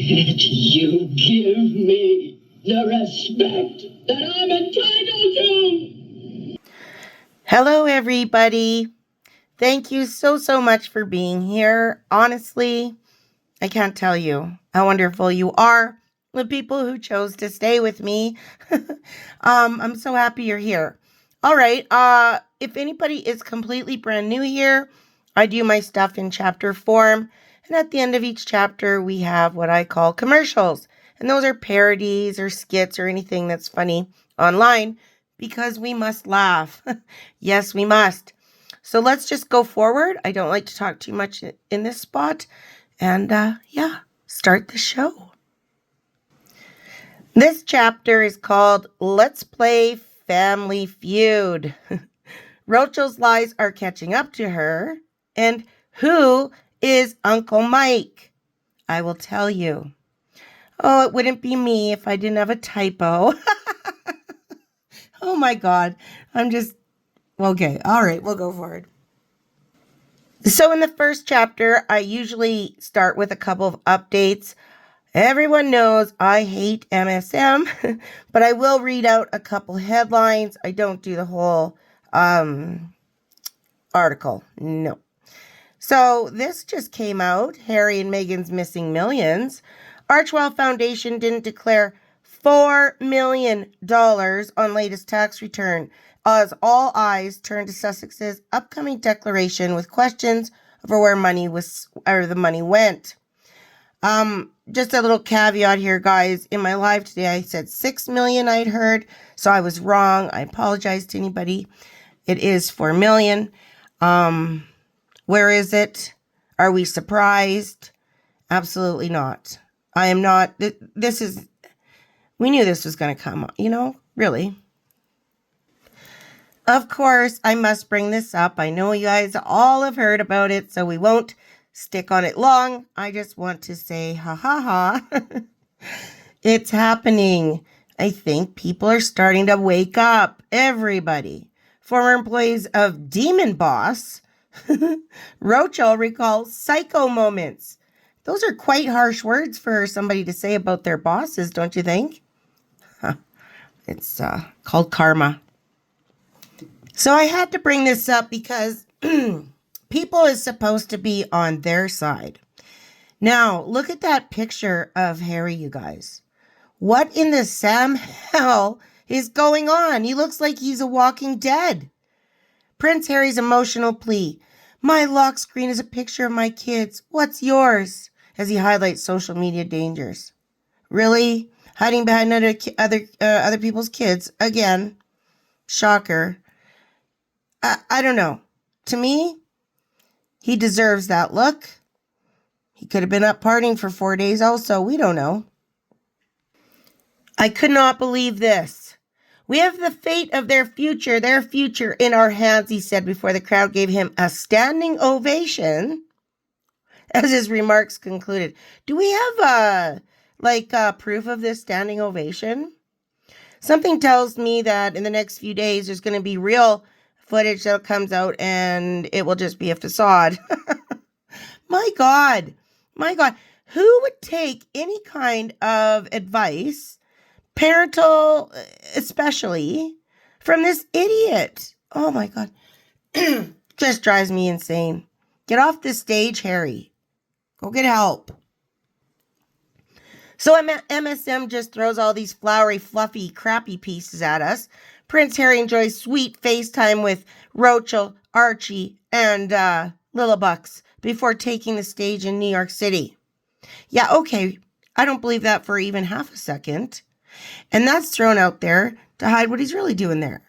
Can't you give me the respect that I'm entitled to? Hello, everybody. Thank you so much for being here. Honestly, I can't tell you how wonderful you are, the people who chose to stay with me. I'm so happy you're here. All right. If anybody is completely brand new here, I do my stuff in chapter form. And at the end of each chapter, we have what I call commercials. And those are parodies or skits or anything that's funny online because we must laugh. Yes, we must. So let's just go forward. I don't like to talk too much in this spot. And start the show. This chapter is called Let's Play Family Feud. Rochel's lies are catching up to her. And who is Uncle Mike? I will tell you. Oh, it wouldn't be me if I didn't have a typo. Oh my God. Okay. All right. We'll go forward. So in the first chapter, I usually start with a couple of updates. Everyone knows I hate MSM, but I will read out a couple headlines. I don't do the whole article. No. So this just came out. Harry and Meghan's missing millions. Archwell Foundation didn't declare $4 million on latest tax return as all eyes turn to Sussex's upcoming declaration with questions over where the money went. Just a little caveat here, guys. In my live today, I said 6 million I'd heard, so I was wrong. I apologize to anybody. It is 4 million. Where is it? Are we surprised? Absolutely not. I am not. We knew this was going to come, really. Of course, I must bring this up. I know you guys all have heard about it, so we won't stick on it long. I just want to say, ha. It's happening. I think people are starting to wake up. Everybody. Former employees of Demon Boss, ROACHEL recalls psycho moments. Those are quite harsh words for somebody to say about their bosses, don't you think? It's called karma. So I had to bring this up because people is supposed to be on their side. Now, look at that picture of Harry, you guys. What in the Sam hell is going on? He looks like he's a walking dead. Prince Harry's emotional plea. My lock screen is a picture of my kids. What's yours? As he highlights social media dangers. Really? Hiding behind other people's kids? Again. Shocker. I don't know. To me, he deserves that look. He could have been up partying for 4 days also. We don't know. I could not believe this. We have the fate of their future in our hands, he said before the crowd gave him a standing ovation as his remarks concluded. Do we have proof of this standing ovation? Something tells me that in the next few days there's going to be real footage that comes out and it will just be a facade. My God. Who would take any kind of advice, parental especially, from this idiot? Oh my God. Just drives me insane. Get off this stage, Harry. Go get help. So MSM just throws all these flowery, fluffy, crappy pieces at us. Prince Harry enjoys sweet FaceTime with Rochel, Archie, and Lillabucks before taking the stage in New York City. Yeah, okay, I don't believe that for even half a second. And that's thrown out there to hide what he's really doing there.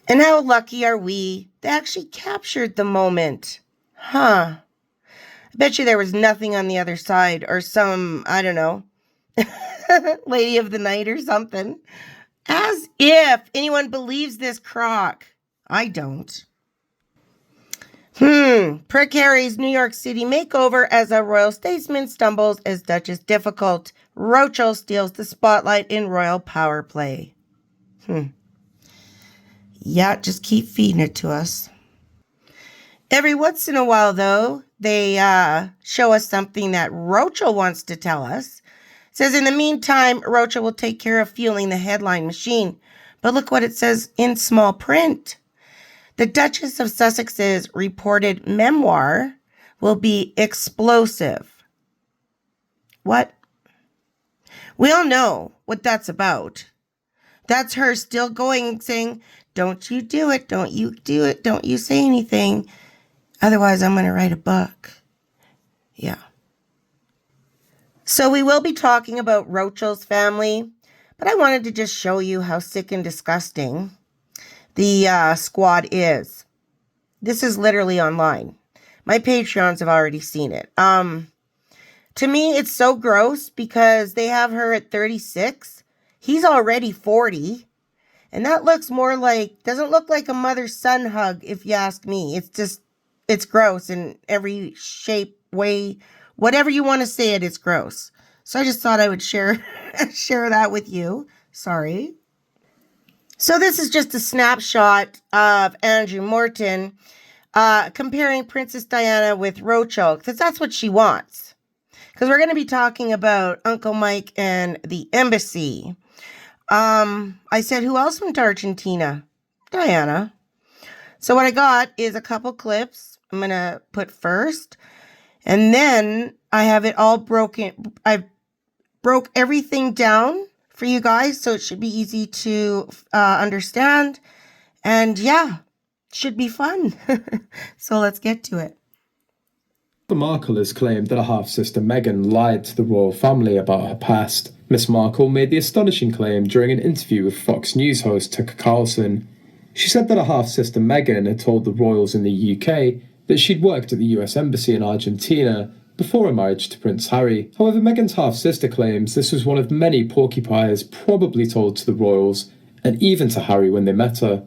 And how lucky are we? They actually captured the moment. Huh. I bet you there was nothing on the other side or some, I don't know, lady of the night or something. As if anyone believes this crock. I don't. Prick Harry's New York City makeover as a royal statesman stumbles as Duchess difficult. Rochel steals the spotlight in royal power play. Yeah, just keep feeding it to us. Every once in a while, though, they show us something that ROACHEL wants to tell us. It says, in the meantime, ROACHEL will take care of fueling the headline machine. But look what it says in small print. The Duchess of Sussex's reported memoir will be explosive. What? We all know what that's about. That's her still going, saying, don't you do it, don't you do it, don't you say anything. Otherwise, I'm going to write a book. Yeah. So we will be talking about ROACHEL's family, but I wanted to just show you how sick and disgusting the squad is. This is literally online. My Patreons have already seen it. To me, it's so gross because they have her at 36. He's already 40. And that looks more like, doesn't look like a mother-son hug, if you ask me. It's gross in every shape, way, whatever you want to say it's gross. So I just thought I would share that with you. Sorry. So this is just a snapshot of Andrew Morton comparing Princess Diana with ROACHEL, because that's what she wants. Because we're going to be talking about Uncle Mike and the embassy. I said, who else went to Argentina? Diana. So what I got is a couple clips I'm going to put first. And then I have it all broken. I broke everything down for you guys, so it should be easy to understand. And yeah, should be fun. So let's get to it. Markle has claimed that her half-sister Meghan lied to the royal family about her past. Miss Markle made the astonishing claim during an interview with Fox News host Tucker Carlson. She said that her half-sister Meghan had told the royals in the UK that she'd worked at the US Embassy in Argentina before her marriage to Prince Harry. However, Meghan's half-sister claims this was one of many porcupines probably told to the royals, and even to Harry when they met her.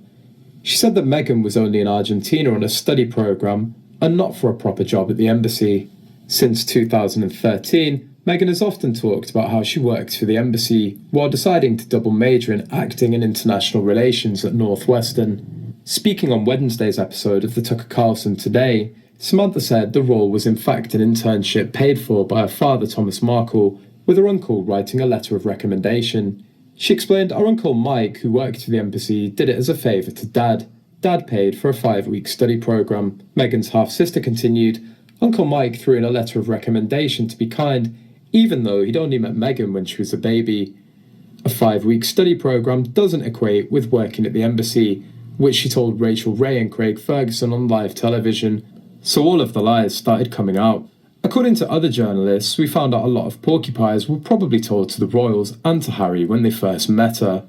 She said that Meghan was only in Argentina on a study programme and not for a proper job at the embassy. Since 2013, Meghan has often talked about how she worked for the embassy while deciding to double major in acting and international relations at Northwestern. Speaking on Wednesday's episode of the Tucker Carlson Today, Samantha said the role was in fact an internship paid for by her father Thomas Markle, with her uncle writing a letter of recommendation. She explained our uncle Mike, who worked for the embassy, did it as a favour to Dad. Dad paid for a 5-week study programme. Meghan's half-sister continued, Uncle Mike threw in a letter of recommendation to be kind, even though he'd only met Meghan when she was a baby. A 5-week study programme doesn't equate with working at the embassy, which she told Rachel Ray and Craig Ferguson on live television. So all of the lies started coming out. According to other journalists, we found out a lot of porcupines were probably told to the royals and to Harry when they first met her.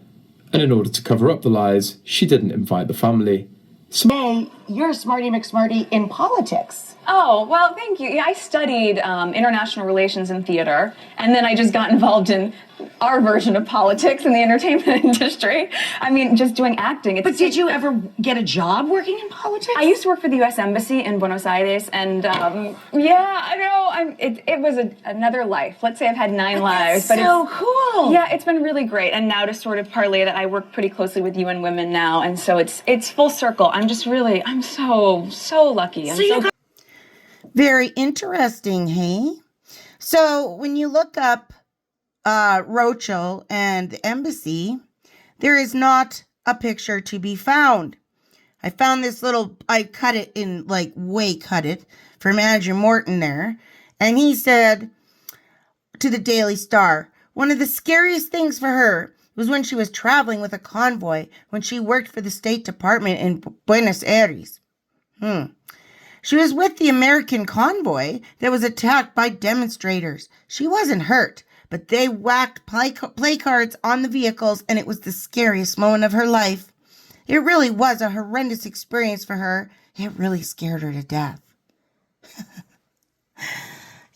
And in order to cover up the lies, she didn't invite the family. Hey, you're a smarty McSmarty in politics. Oh, well, thank you. Yeah, I studied international relations and theater, and then I just got involved in our version of politics in the entertainment industry. I mean, just doing acting. But did you ever get a job working in politics? I used to work for the U.S. Embassy in Buenos Aires, and yeah, I know. It was another life. Let's say I've had 9 lives. But so cool. Yeah, it's been really great. And now to sort of parlay that, I work pretty closely with UN Women now, and so it's full circle. I'm so lucky. Very interesting, hey? So when you look up ROACHEL and the embassy, there is not a picture to be found. I found this I cut it in, cut it from Andrew Morton there. And he said to the Daily Star, one of the scariest things for her was when she was traveling with a convoy when she worked for the State Department in Buenos Aires. She was with the American convoy that was attacked by demonstrators. She wasn't hurt, but they whacked play cards on the vehicles, and it was the scariest moment of her life. It really was a horrendous experience for her. It really scared her to death.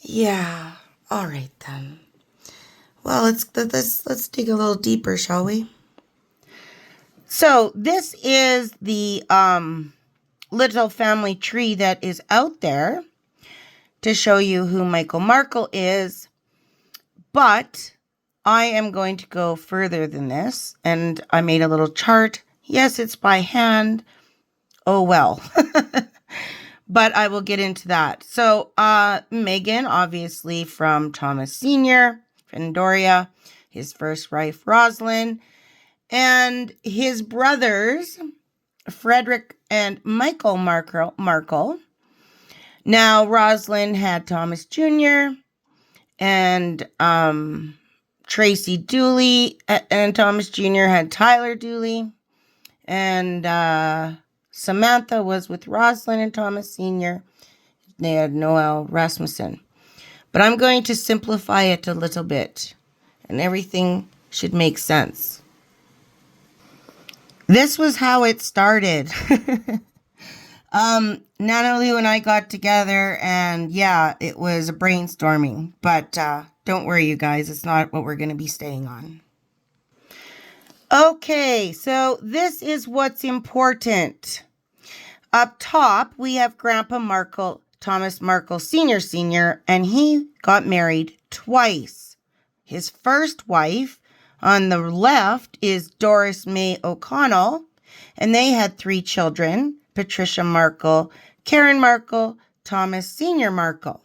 Yeah, all right then. Well, let's dig a little deeper, shall we? So this is the little family tree that is out there to show you who Michael Markle is. But I am going to go further than this, and I made a little chart. Yes, it's by hand. Oh well. but I will get into that. So, Meghan, obviously from Thomas Sr. and Doria, his first wife, Rosalind, and his brothers, Frederick and Michael Markle. Now, Rosalind had Thomas Jr. and Tracy Dooley, and Thomas Jr. had Tyler Dooley, and Samantha was with Rosalind and Thomas Sr. They had Noel Rasmussen. But I'm going to simplify it a little bit, and everything should make sense. This was how it started. Nana Lou and I got together, and yeah, it was a brainstorming. But don't worry, you guys, it's not what we're going to be staying on. Okay, so this is what's important. Up top, we have Grandpa Markle, Thomas Markle Sr., and he got married twice. His first wife on the left is Doris May O'Connell, and they had 3 children, Patricia Markle, Karen Markle, Thomas Sr. Markle.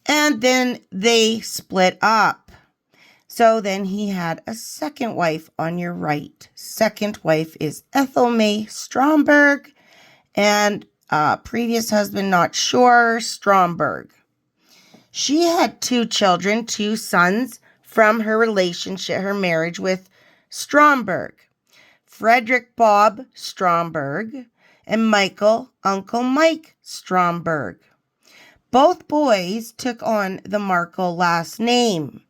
And then they split up. So then he had a second wife on your right. Second wife is Ethel May Stromberg, and previous husband, not sure, Stromberg. She had 2 children, 2 sons from her relationship, her marriage with Stromberg. Frederick Bob Stromberg and Michael Uncle Mike Stromberg. Both boys took on the Markle last name,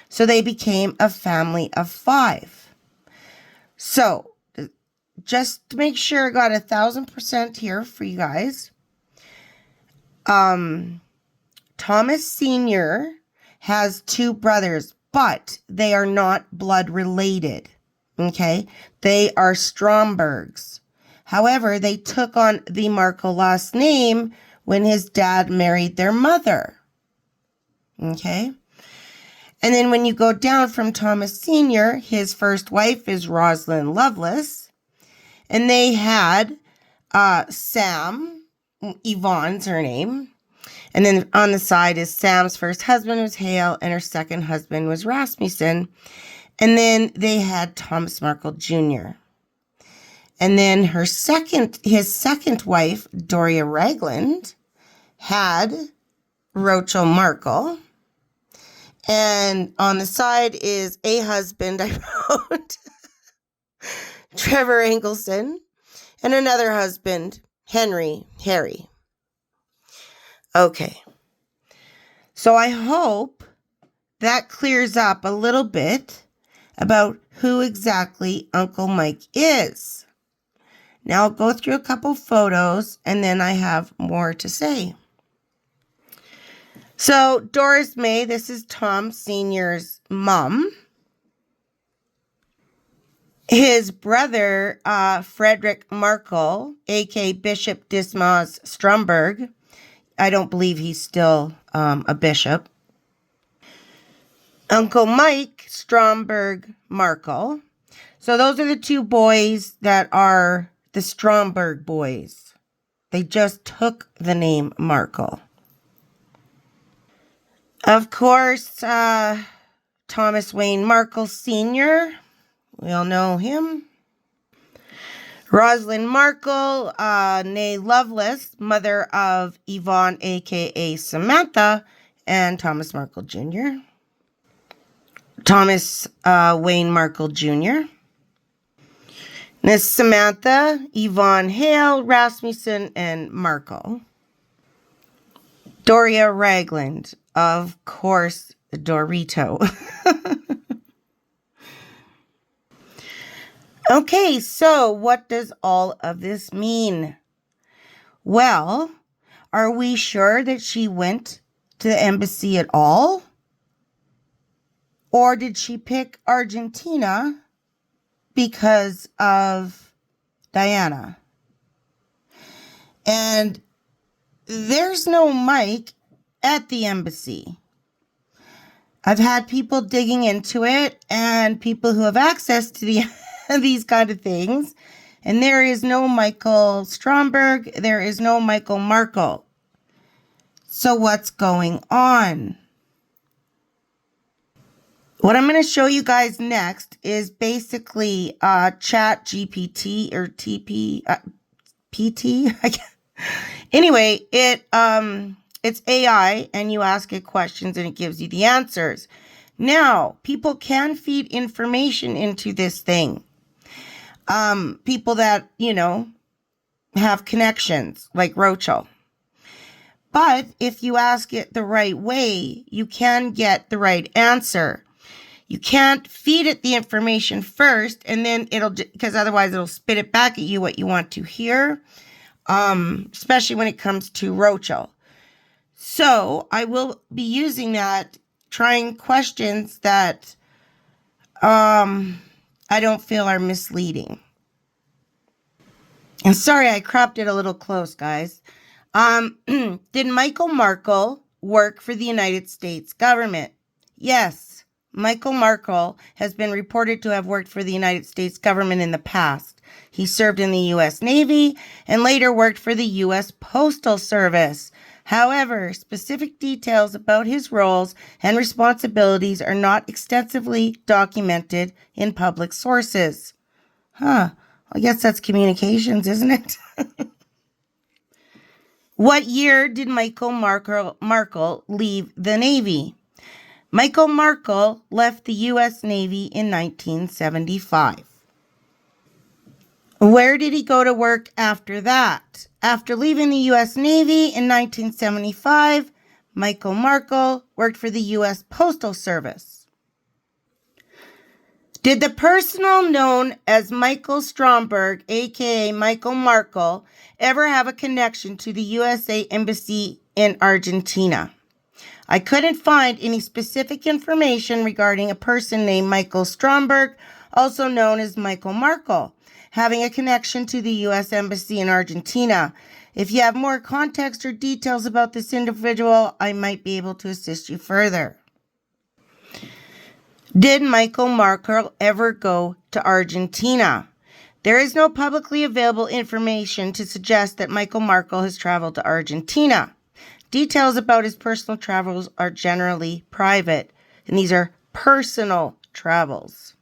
so they became a family of 5. So, just to make sure I got 1,000% here for you guys. Thomas Sr. has 2 brothers, but they are not blood related. Okay? They are Strombergs. However, they took on the Markle last name when his dad married their mother. Okay? And then when you go down from Thomas Sr., his first wife is Rosalind Lovelace. And they had Sam, Yvonne's her name. And then on the side is Sam's first husband was Hale, and her second husband was Rasmussen. And then they had Thomas Markle Jr. And then his second wife, Doria Ragland, had ROACHEL Markle. And on the side is a husband I wrote, Trevor Engelson, and another husband, Harry. Okay. So I hope that clears up a little bit about who exactly Uncle Mike is. Now I'll go through a couple photos and then I have more to say. So Doris May, this is Tom Sr.'s mom. His brother, Frederick Markle, a.k.a. Bishop Dismas Stromberg. I don't believe he's still a bishop. Uncle Mike Stromberg Markle. So those are the 2 boys that are the Stromberg boys. They just took the name Markle. Of course, Thomas Wayne Markle Sr., we all know him. Rosalind Markle, née Lovelace, mother of Yvonne, a.k.a. Samantha, and Thomas Markle Jr. Thomas Wayne Markle Jr. Miss Samantha, Yvonne Hale, Rasmussen, and Markle. Doria Ragland, of course, Dorito. Okay, so what does all of this mean? Well, are we sure that she went to the embassy at all? Or did she pick Argentina because of Diana? And there's no Mike at the embassy. I've had people digging into it and people who have access to these kind of things And there is no Michael Stromberg. There is no Michael Markle. So what's going on? What I'm going to show you guys next is basically Chat GPT or TP PT. Anyway, it's AI, and you ask it questions and it gives you the answers. Now, people can feed information into this thing. People that, have connections, like ROACHEL. But if you ask it the right way, you can get the right answer. You can't feed it the information first, and then because otherwise it'll spit it back at you what you want to hear, especially when it comes to ROACHEL. So I will be using that, trying questions that I don't feel are misleading. And sorry, I cropped it a little close, guys. Did Michael Markle work for the United States government? Yes. Michael Markle has been reported to have worked for the United States government in the past. He served in the U.S. Navy and later worked for the U.S. Postal Service. However, specific details about his roles and responsibilities are not extensively documented in public sources. I guess that's communications, isn't it? What year did Michael Markle leave the Navy? Michael Markle left the U.S. Navy in 1975. Where did he go to work after that? After leaving the U.S. Navy in 1975, Michael Markle worked for the U.S. Postal Service. Did the person known as Michael Stromberg, aka Michael Markle, ever have a connection to the USA Embassy in Argentina? I couldn't find any specific information regarding a person named Michael Stromberg, also known as Michael Markle, having a connection to the U.S. Embassy in Argentina. If you have more context or details about this individual, I might be able to assist you further. Did Michael Markle ever go to Argentina? There is no publicly available information to suggest that Michael Markle has traveled to Argentina. Details about his personal travels are generally private, and these are personal travels.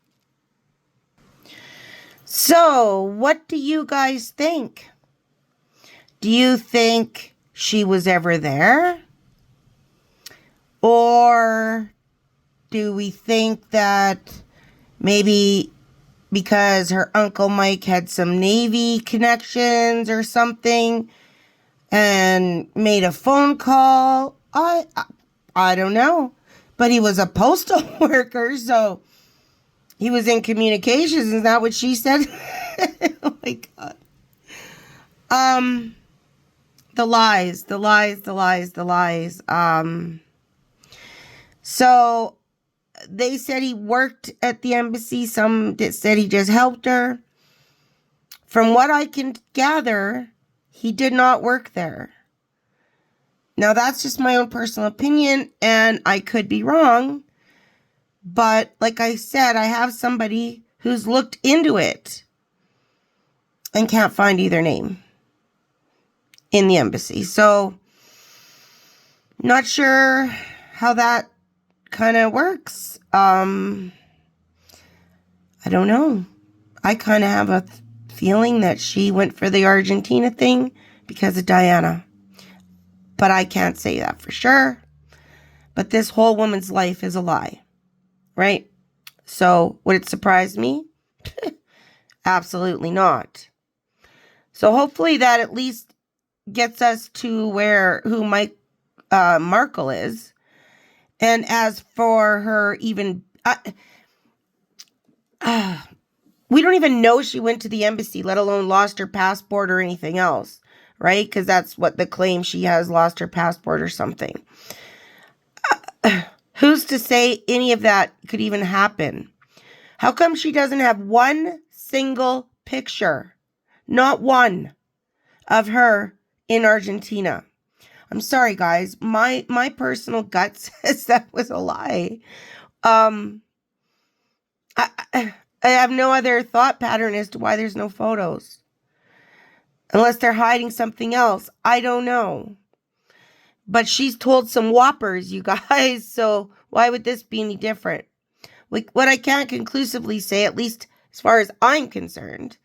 So, what do you guys think? Do you think she was ever there? Or do we think that maybe because her Uncle Mike had some Navy connections or something and made a phone call? I don't know. But he was a postal worker, so he was in communications. Is that what she said? Oh my God. The lies. So they said he worked at the embassy. Some said he just helped her. From what I can gather, he did not work there. Now, that's just my own personal opinion, and I could be wrong. But like I said, I have somebody who's looked into it and can't find either name in the embassy. So, not sure how that kind of works. I don't know. I kind of have a feeling that she went for the Argentina thing because of Diana. But I can't say that for sure. But this whole woman's life is a lie. Right? So, would it surprise me? Absolutely not. So, hopefully that at least gets us to who Mike Markle is. And as for her even... we don't even know she went to the embassy, let alone lost her passport or anything else. Right? Because that's what the claim, she has lost her passport or something. Who's to say any of that could even happen? How come she doesn't have one single picture, not one, of her in Argentina? I'm sorry, guys. My personal gut says that was a lie. I have no other thought pattern as to why there's no photos. Unless they're hiding something else. I don't know. But she's told some whoppers, you guys, so why would this be any different? What I can't conclusively say, at least as far as I'm concerned,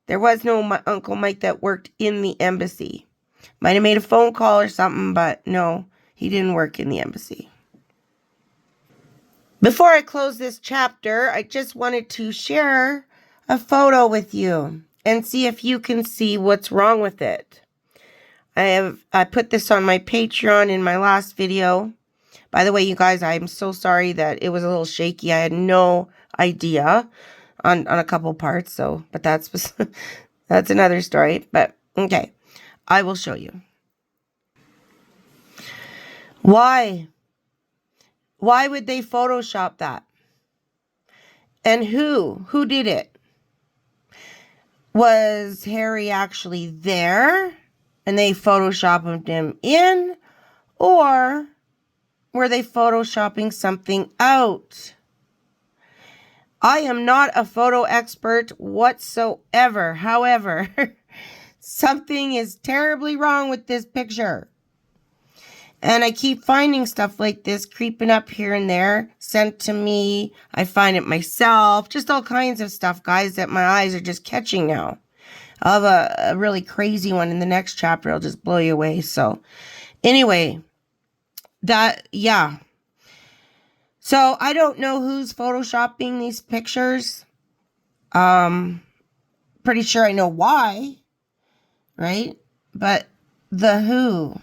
there was no Uncle Mike that worked in the embassy. Might have made a phone call or something, but no, he didn't work in the embassy. Before I close this chapter, I just wanted to share a photo with you and see if you can see what's wrong with it. I put this on my Patreon in my last video. By the way, you guys, I'm so sorry that it was a little shaky. I had no idea on a couple parts, but that's another story. But okay, I will show you. Why? Why would they Photoshop that? And who did it? Was Harry actually there and they Photoshopped him in? Or were they Photoshopping something out? I am not a photo expert whatsoever. However, something is terribly wrong with this picture. And I keep finding stuff like this creeping up here and there, sent to me. I find it myself, just all kinds of stuff, guys, that my eyes are just catching now. I'll have a really crazy one in the next chapter. I'll just blow you away. So anyway, yeah. So I don't know who's Photoshopping these pictures. Pretty sure I know why, right? But the who,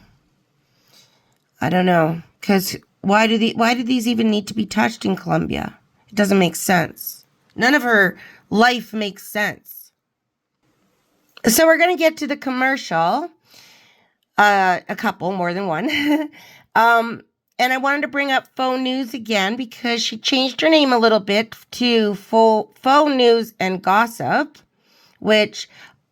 I don't know. Because why do these even need to be touched in Colombia? It doesn't make sense. None of her life makes sense. So we're going to get to the commercial. A couple, more than one. And I wanted to bring up Faux News again because she changed her name a little bit to Faux News and Gossip, which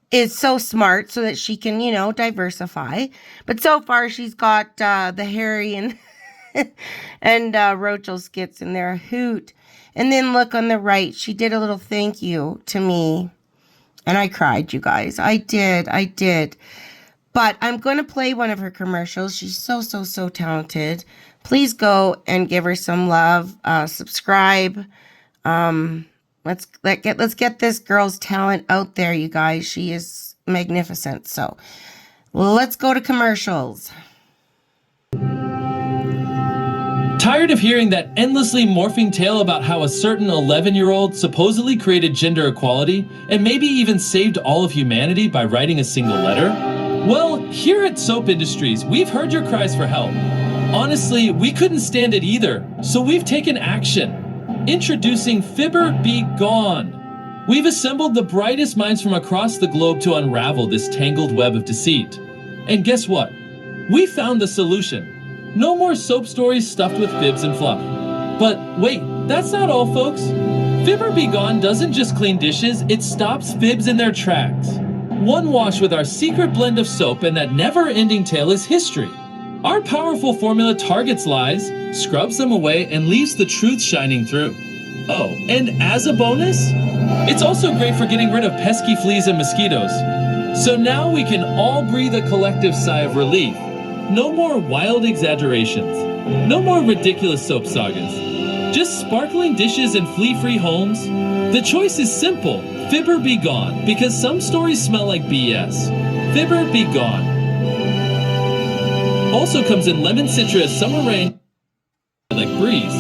is so smart so that she can, diversify. But so far she's got the Harry and ROACHEL skits in there, a hoot. And then look on the right, she did a little thank you to me. And I cried, you guys. I did. But I'm going to play one of her commercials. She's so talented. Please go and give her some love. Subscribe. Let's get this girl's talent out there, you guys. She is magnificent. So let's go to commercials. Tired of hearing that endlessly morphing tale about how a certain 11-year-old supposedly created gender equality and maybe even saved all of humanity by writing a single letter? Well, here at Soap Industries, we've heard your cries for help. Honestly, we couldn't stand it either, so we've taken action. Introducing Fibber Be Gone. We've assembled the brightest minds from across the globe to unravel this tangled web of deceit. And guess what? We found the solution. No more soap stories stuffed with fibs and fluff. But wait, that's not all, folks. Fibber Be Gone doesn't just clean dishes, it stops fibs in their tracks. One wash with our secret blend of soap and that never-ending tale is history. Our powerful formula targets lies, scrubs them away, and leaves the truth shining through. Oh, and as a bonus, it's also great for getting rid of pesky fleas and mosquitoes. So now we can all breathe a collective sigh of relief. No more wild exaggerations. No more ridiculous soap sagas. Just sparkling dishes and flea-free homes. The choice is simple. Fibber Be Gone, because some stories smell like BS. Fibber Be Gone. Also comes in lemon citrus, summer rain, like breeze.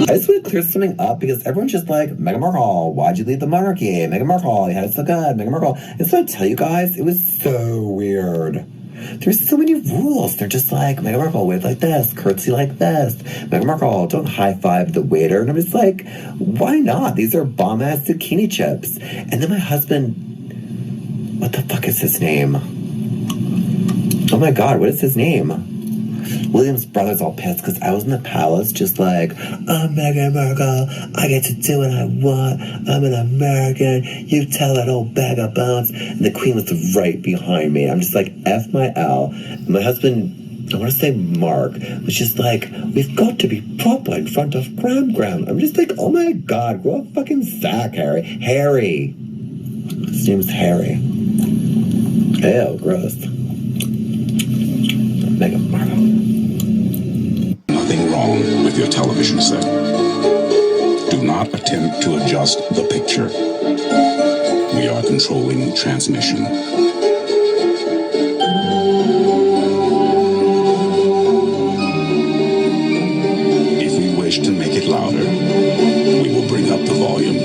I just want to clear something up because everyone's just like, Meghan Markle, why'd you leave the monarchy? Meghan Markle, you had it so good, Meghan Markle. And so I tell you guys, it was so weird. There's so many rules. They're just like, Meghan Markle, wave like this, curtsy like this. Meghan Markle, don't high-five the waiter. And I'm just like, why not? These are bomb-ass zucchini chips. And then my husband, what the fuck is his name? Oh my God, what is his name? William's brother's all pissed because I was in the palace just like, I'm Meghan Markle, I get to do what I want, I'm an American, you tell that old bag of bones. And the queen was right behind me. I'm just like, F my L. And my husband I want to say Mark, was just like, we've got to be proper in front of Gram. I'm just like, oh my God, grow a fucking sack, Harry. Harry. His name's Harry. Ew, gross. Meghan Markle. Nothing wrong with your television set. Do not attempt to adjust the picture. We are controlling transmission. If we wish to make it louder, we will bring up the volume.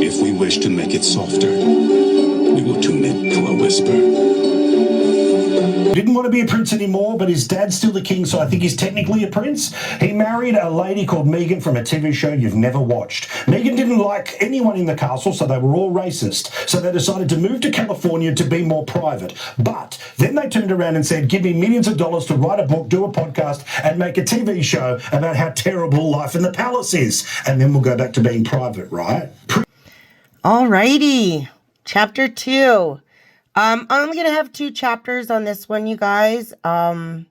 If we wish to make it softer, we will tune it to a whisper. Didn't want to be a prince anymore, but his dad's still the king, so I think he's technically a prince. He married a lady called Megan from a TV show you've never watched. Megan didn't like anyone in the castle, so they were all racist. So they decided to move to California to be more private. But then they turned around and said, give me millions of dollars to write a book, do a podcast, and make a TV show about how terrible life in the palace is. And then we'll go back to being private, right? Alrighty, chapter 2. I'm only going to have 2 chapters on this one, you guys. I'll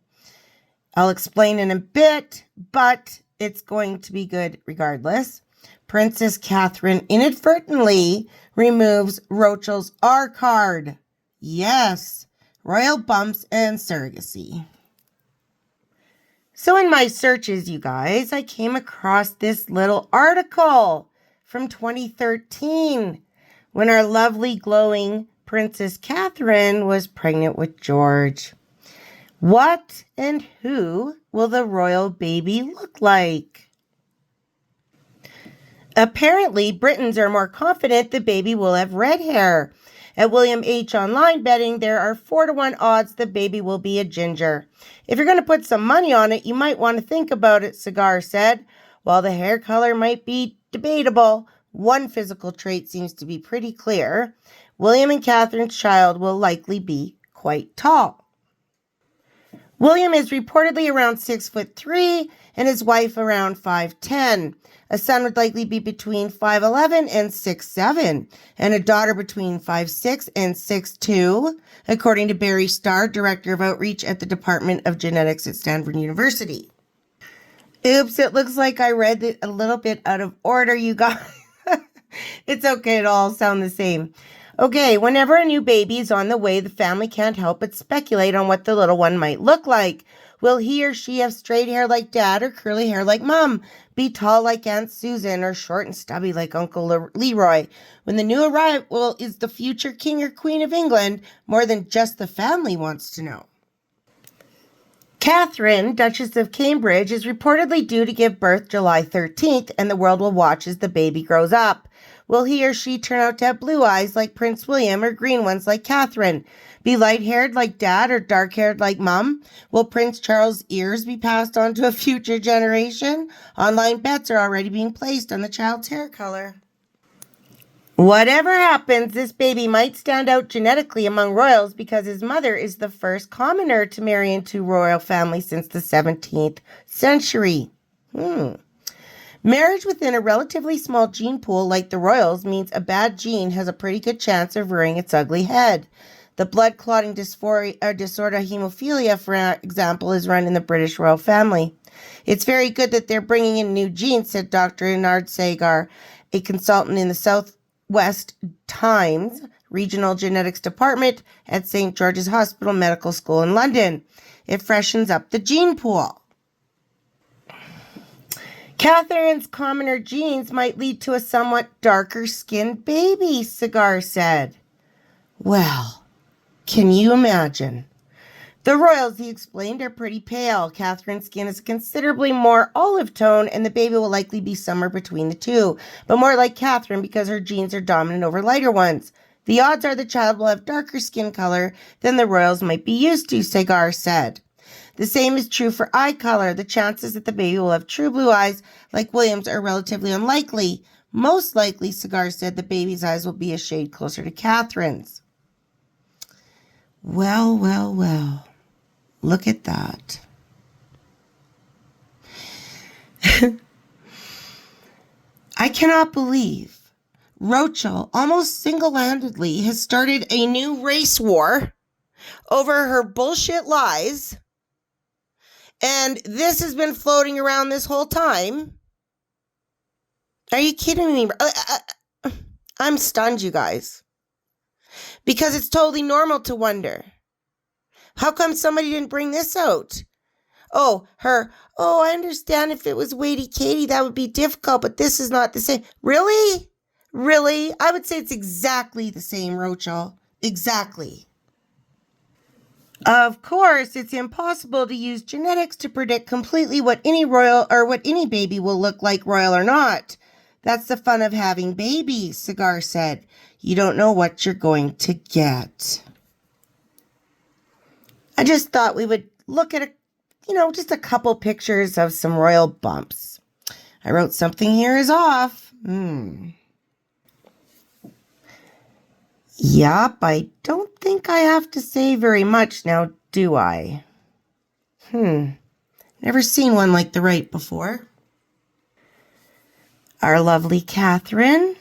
explain in a bit, but it's going to be good regardless. Princess Catherine inadvertently removes ROACHEL's R card. Yes, royal bumps and surrogacy. So in my searches, you guys, I came across this little article from 2013 when our lovely glowing Princess Catherine was pregnant with George. What and who will the royal baby look like? Apparently, Britons are more confident the baby will have red hair. At William H. Online Betting, there are 4-to-1 odds the baby will be a ginger. If you're going to put some money on it, you might want to think about it, Cigar said. While the hair color might be debatable, one physical trait seems to be pretty clear. William and Catherine's child will likely be quite tall. William is reportedly around 6'3" and his wife around 5'10". A son would likely be between 5'11" and 6'7", and a daughter between 5'6" and 6'2", according to Barry Starr, Director of Outreach at the Department of Genetics at Stanford University. Oops, it looks like I read it a little bit out of order, you guys. It's okay, it all sound the same. Okay, whenever a new baby is on the way, the family can't help but speculate on what the little one might look like. Will he or she have straight hair like Dad or curly hair like Mom? Be tall like Aunt Susan or short and stubby like Uncle Leroy? When the new arrival is the future King or Queen of England, more than just the family wants to know. Catherine, Duchess of Cambridge, is reportedly due to give birth July 13th, and the world will watch as the baby grows up. Will he or she turn out to have blue eyes like Prince William or green ones like Catherine? Be light-haired like Dad or dark-haired like Mom? Will Prince Charles' ears be passed on to a future generation? Online bets are already being placed on the child's hair color. Whatever happens, this baby might stand out genetically among royals because his mother is the first commoner to marry into royal family since the 17th century. Marriage within a relatively small gene pool like the royals means a bad gene has a pretty good chance of rearing its ugly head. The blood clotting disorder hemophilia, for example, is run in the British royal family. It's very good that they're bringing in new genes, said Dr. Inard Sagar, a consultant in the Southwest Times Regional Genetics Department at St. George's Hospital Medical School in London. It freshens up the gene pool. Catherine's commoner genes might lead to a somewhat darker-skinned baby, Cigar said. Well, can you imagine? The royals, he explained, are pretty pale. Catherine's skin is considerably more olive tone, and the baby will likely be somewhere between the two, but more like Catherine because her genes are dominant over lighter ones. The odds are the child will have darker skin color than the royals might be used to, Sagar said. The same is true for eye color. The chances that the baby will have true blue eyes like William's are relatively unlikely. Most likely, Cigar said, the baby's eyes will be a shade closer to Catherine's. Well, well, well. Look at that. I cannot believe ROACHEL almost single-handedly has started a new race war over her bullshit lies And this has been floating around this whole time. Are you kidding me? I'm stunned, you guys. Because it's totally normal to wonder. How come somebody didn't bring this out? Oh, I understand if it was Wadey Katie, that would be difficult, but this is not the same. Really? Really? I would say it's exactly the same, Roachel. Exactly. Of course, it's impossible to use genetics to predict completely what any royal or what any baby will look like, royal or not. That's the fun of having babies, Cigar said. You don't know what you're going to get. I just thought we would look at just a couple pictures of some royal bumps. I wrote something here is off. Yup, I don't think I have to say very much now, do I? Never seen one like the right before. Our lovely Catherine,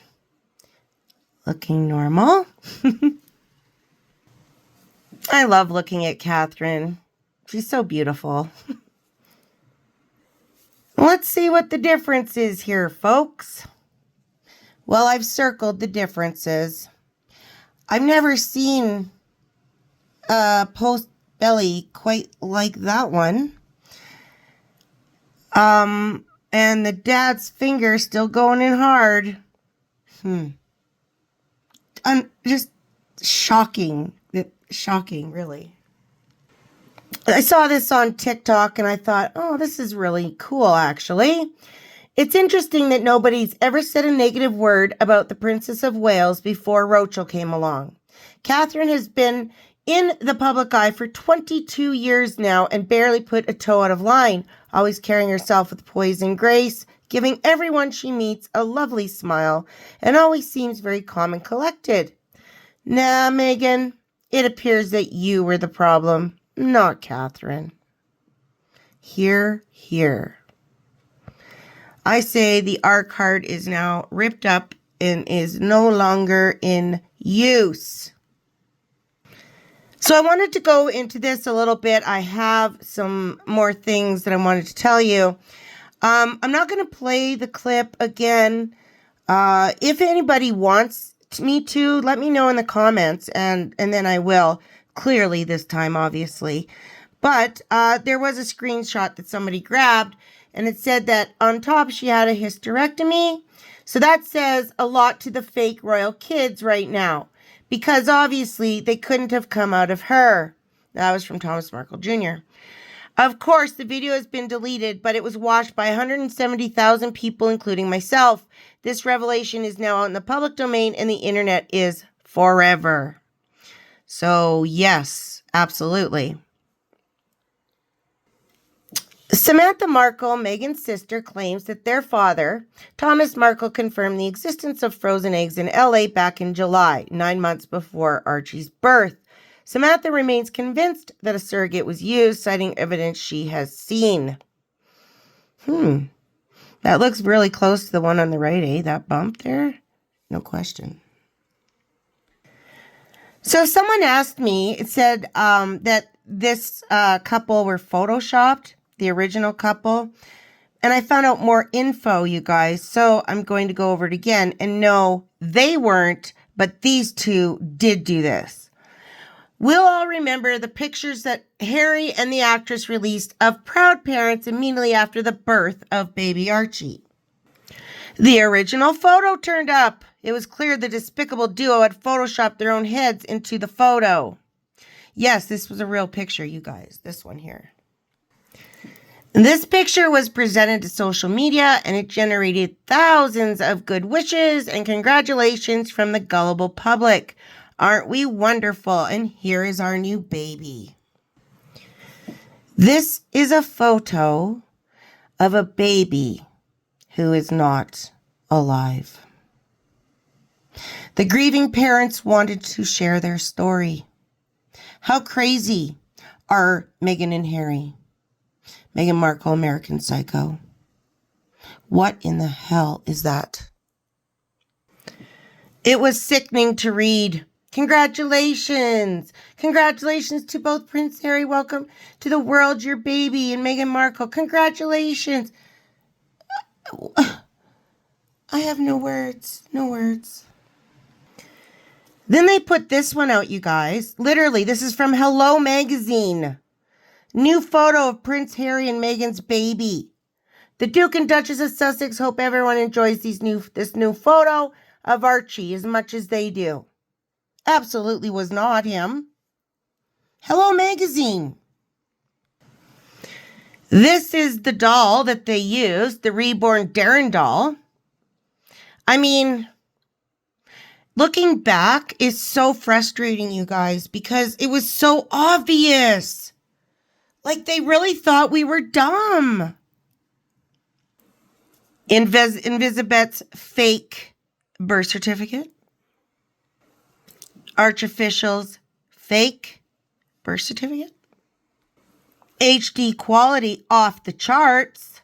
looking normal. I love looking at Catherine. She's so beautiful. Let's see what the difference is here, folks. Well, I've circled the differences. I've never seen a post belly quite like that one. And the dad's finger still going in hard. Just shocking. Shocking, really. I saw this on TikTok and I thought, oh, this is really cool, actually. It's interesting that nobody's ever said a negative word about the Princess of Wales before ROACHEL came along. Catherine has been in the public eye for 22 years now and barely put a toe out of line, always carrying herself with poise and grace, giving everyone she meets a lovely smile, and always seems very calm and collected. Nah, Meghan, it appears that you were the problem, not Catherine. Hear, hear. I say the R card is now ripped up and is no longer in use. So I wanted to go into this a little bit. I have some more things that I wanted to tell you. I'm not going to play the clip again. If anybody wants me to, let me know in the comments, and then I will. Clearly this time, obviously. But there was a screenshot that somebody grabbed, and it said that on top she had a hysterectomy. So that says a lot to the fake royal kids right now, because obviously they couldn't have come out of her. That was from Thomas Markle Jr. Of course, the video has been deleted, but it was watched by 170,000 people, including myself. This revelation is now out in the public domain, and the internet is forever. So, yes, absolutely. Samantha Markle, Meghan's sister, claims that their father, Thomas Markle, confirmed the existence of frozen eggs in LA back in July, 9 months before Archie's birth. Samantha remains convinced that a surrogate was used, citing evidence she has seen. That looks really close to the one on the right, eh? That bump there? No question. So someone asked me, it said that this couple were photoshopped, the original couple. And I found out more info, you guys. So I'm going to go over it again. And no, they weren't, but these two did do this. We'll all remember the pictures that Harry and the actress released of proud parents immediately after the birth of baby Archie. The original photo turned up. It was clear the despicable duo had photoshopped their own heads into the photo. Yes, this was a real picture, you guys. This one here. This picture was presented to social media, and it generated thousands of good wishes and congratulations from the gullible public. Aren't we wonderful? And here is our new baby. This is a photo of a baby who is not alive. The grieving parents wanted to share their story. How crazy are Meghan and Harry? Meghan Markle, American Psycho. What in the hell is that? It was sickening to read. Congratulations. Congratulations to both Prince Harry. Welcome to the world, your baby, and Meghan Markle. Congratulations. I have no words. No words. Then they put this one out, you guys. Literally, this is from Hello Magazine. New photo of Prince Harry and Meghan's baby. The Duke and Duchess of Sussex hope everyone enjoys this new photo of Archie as much as they do. Absolutely was not him. Hello Magazine. This is the doll that they used, the reborn Darren doll. I mean, looking back is so frustrating, you guys, because it was so obvious. Like they really thought we were dumb. Invisibet's fake birth certificate. Archofficial's fake birth certificate. HD quality off the charts.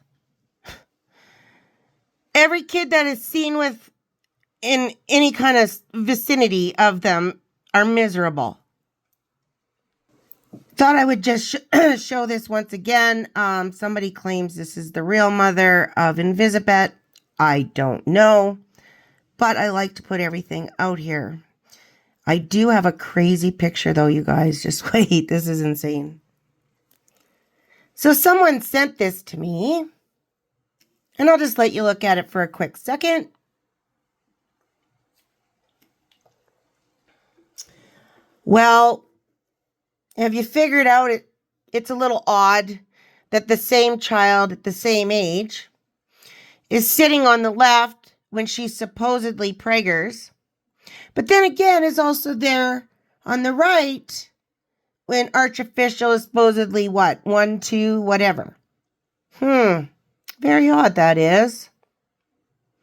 Every kid that is seen with in any kind of vicinity of them are miserable. Thought I would just show this once again. Somebody claims this is the real mother of Invisibet. I don't know, but I like to put everything out here. I do have a crazy picture though, you guys. Just wait, this is insane. So someone sent this to me, and I'll just let you look at it for a quick second. Well, have you figured out it's a little odd that the same child at the same age is sitting on the left when she's supposedly preggers, but then again is also there on the right when Archofficial is supposedly what? 1, 2, whatever. Very odd that is.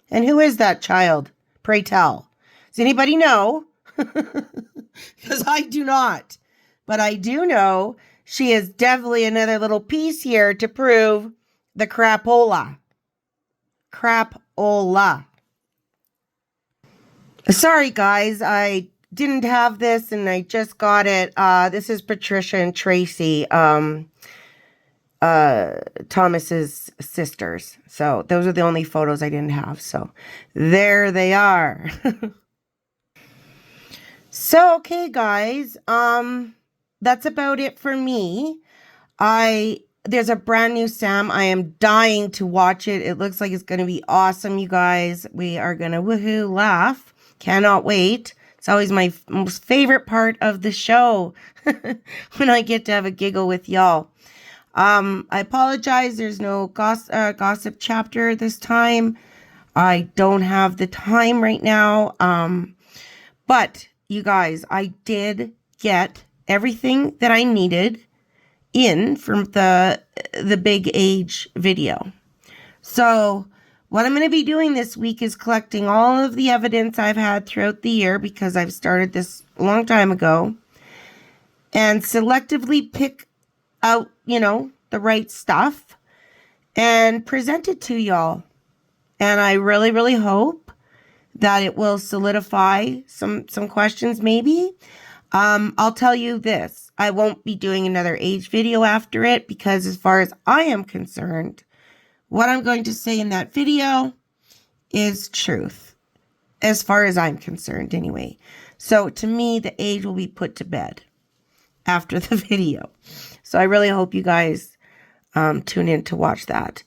And who is that child? Pray tell. Does anybody know? Because I do not. But I do know she is definitely another little piece here to prove the crapola. Crapola. Sorry, guys. I didn't have this and I just got it. This is Patricia and Tracy, Thomas's sisters. So those are the only photos I didn't have. So there they are. So, okay, guys, that's about it for me. There's a brand new Sam. I am dying to watch it. It looks like it's going to be awesome, you guys. We are going to woohoo laugh. Cannot wait. It's always my most favorite part of the show when I get to have a giggle with y'all. I apologize. There's no gossip chapter this time. I don't have the time right now. But you guys, I did get everything that I needed in from the big age video. So what I'm going to be doing this week is collecting all of the evidence I've had throughout the year, because I've started this a long time ago, and selectively pick out, the right stuff and present it to y'all. And I really, really hope that it will solidify some questions maybe. I'll tell you this. I won't be doing another age video after it, because as far as I am concerned, what I'm going to say in that video is truth. As far as I'm concerned anyway. So to me, the age will be put to bed after the video. So I really hope you guys tune in to watch that.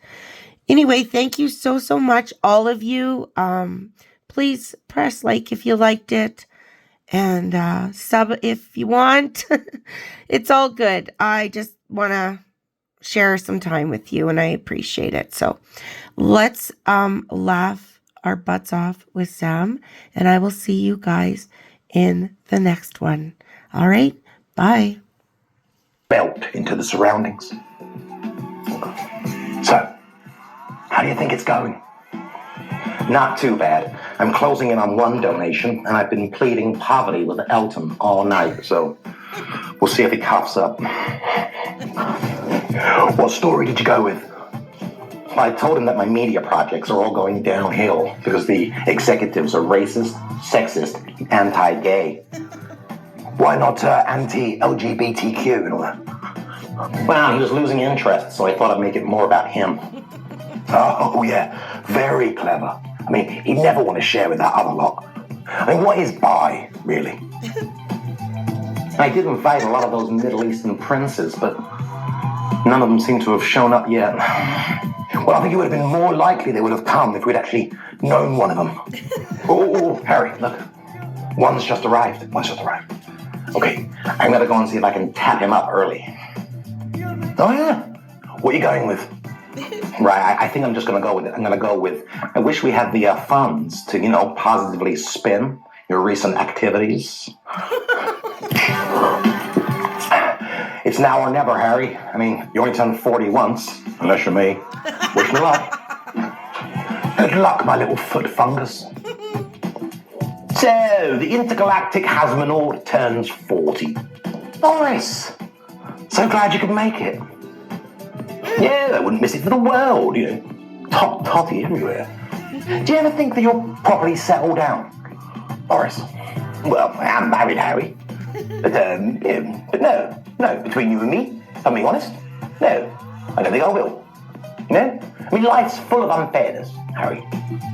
Anyway, thank you so much, all of you. Please press like if you liked it, and sub if you want. It's all good. I just want to share some time with you, and I appreciate it. So let's laugh our butts off with Sam, and I will see you guys in the next one. All right, bye. Melt into the surroundings. So, how do you think it's going? Not too bad. I'm closing in on one donation, and I've been pleading poverty with Elton all night, so we'll see if he coughs up. What story did you go with? Well, I told him that my media projects are all going downhill because the executives are racist, sexist, anti-gay. Why not anti-LGBTQ and all that? Well, he was losing interest, so I thought I'd make it more about him. Oh, yeah. Very clever. I mean, he'd never want to share with that other lot. I mean, what is bi, really? I did invite a lot of those Middle Eastern princes, but none of them seem to have shown up yet. Well, I think it would have been more likely they would have come if we'd actually known one of them. Oh, Harry, look. One's just arrived. Okay, I'm going to go and see if I can tap him up early. Oh, yeah? What are you going with? Right, I think I'm just going to go with it. I'm going to go with, I wish we had the funds to, positively spin your recent activities. It's now or never, Harry. I mean, you only turn 40 once, unless you're me. Wish me luck. Good luck, my little foot fungus. So, the intergalactic Hasmonaut turns 40. Boris, so glad you could make it. Yeah, I wouldn't miss it for the world, Top totty everywhere. Do you ever think that you'll properly settle down, Boris? Well, I am married, Harry. But no, between you and me, if I'm being honest, no, I don't think I will. I mean, life's full of unfairness, Harry.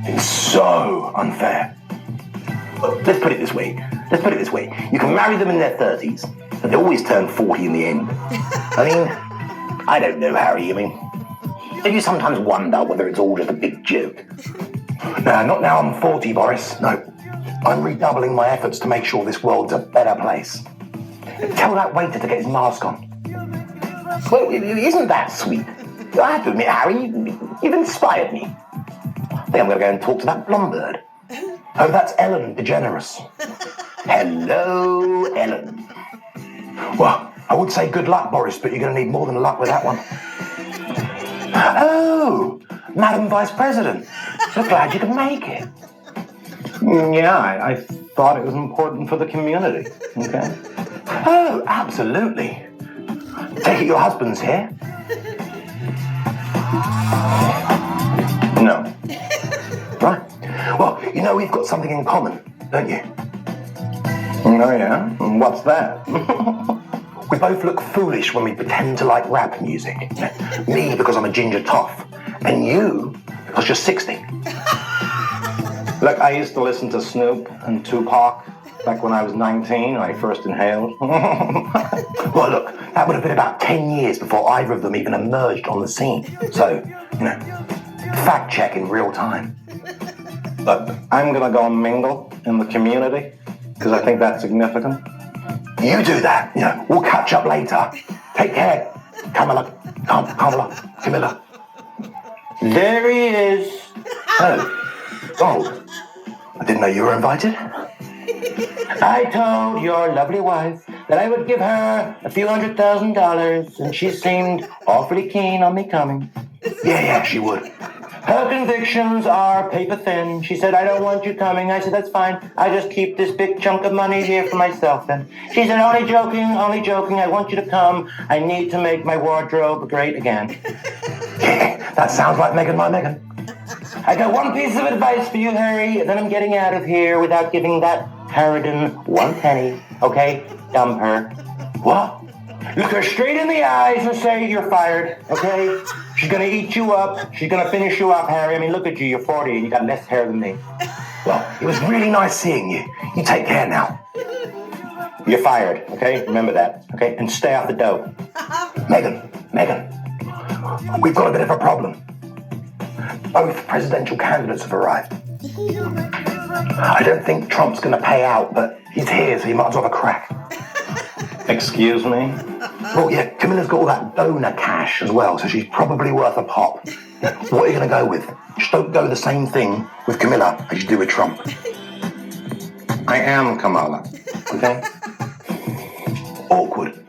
It's so unfair. Let's put it this way. You can marry them in their 30s, but they always turn 40 in the end. I mean, I don't know, Harry. I mean, do you sometimes wonder whether it's all just a big joke? No, not now I'm 40, Boris. No. I'm redoubling my efforts to make sure this world's a better place. Tell that waiter to get his mask on. Well, isn't that sweet? I have to admit, Harry, you've inspired me. I think I'm going to go and talk to that blonde bird. Oh, that's Ellen DeGeneres. Hello, Ellen. Well, I would say good luck, Boris, but you're going to need more than luck with that one. Oh, Madam Vice President. So glad you could make it. Yeah, I thought it was important for the community. Okay. Oh, absolutely. Take it your husband's here? No. Right. Well, we've got something in common, don't you? Oh, yeah? And what's that? We both look foolish when we pretend to like rap music. Me, because I'm a ginger toff. And you, because you're 60. Look, I used to listen to Snoop and Tupac back when I was 19 when I first inhaled. Well, look, that would have been about 10 years before either of them even emerged on the scene. So, fact check in real time. Look, I'm going to go and mingle in the community because I think that's significant. You do that. We'll catch up later. Take care. Camilla. There he is. Oh, I didn't know you were invited. I told your lovely wife that I would give her a few $100,000, and she seemed awfully keen on me coming. Yeah, she would. Her convictions are paper thin. She said, I don't want you coming. I said, that's fine. I just keep this big chunk of money here for myself then. She said, only joking. I want you to come. I need to make my wardrobe great again. Yeah, that sounds like Meghan, my Meghan. I got one piece of advice for you, Harry, then I'm getting out of here without giving that harridan 1 penny. Okay? Dump her. What? Look her straight in the eyes and say you're fired, okay? She's gonna eat you up. She's gonna finish you up, Harry. I mean, look at you. You're 40 and you got less hair than me. Well, it was really nice seeing you. You take care now. You're fired, okay? Remember that, okay? And stay off the dough. Meghan, we've got a bit of a problem. Both presidential candidates have arrived. I don't think Trump's going to pay out, but he's here, so he might as well have a crack. Excuse me? Well, yeah, Camilla's got all that donor cash as well, so she's probably worth a pop. What are you going to go with? Just don't go the same thing with Camilla as you do with Trump. I am Kamala, okay? Awkward.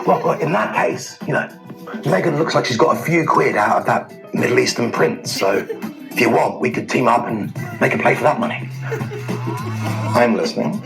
Well, in that case, Meghan looks like she's got a few quid out of that Middle Eastern prince, so if you want, we could team up and make a play for that money. I'm listening.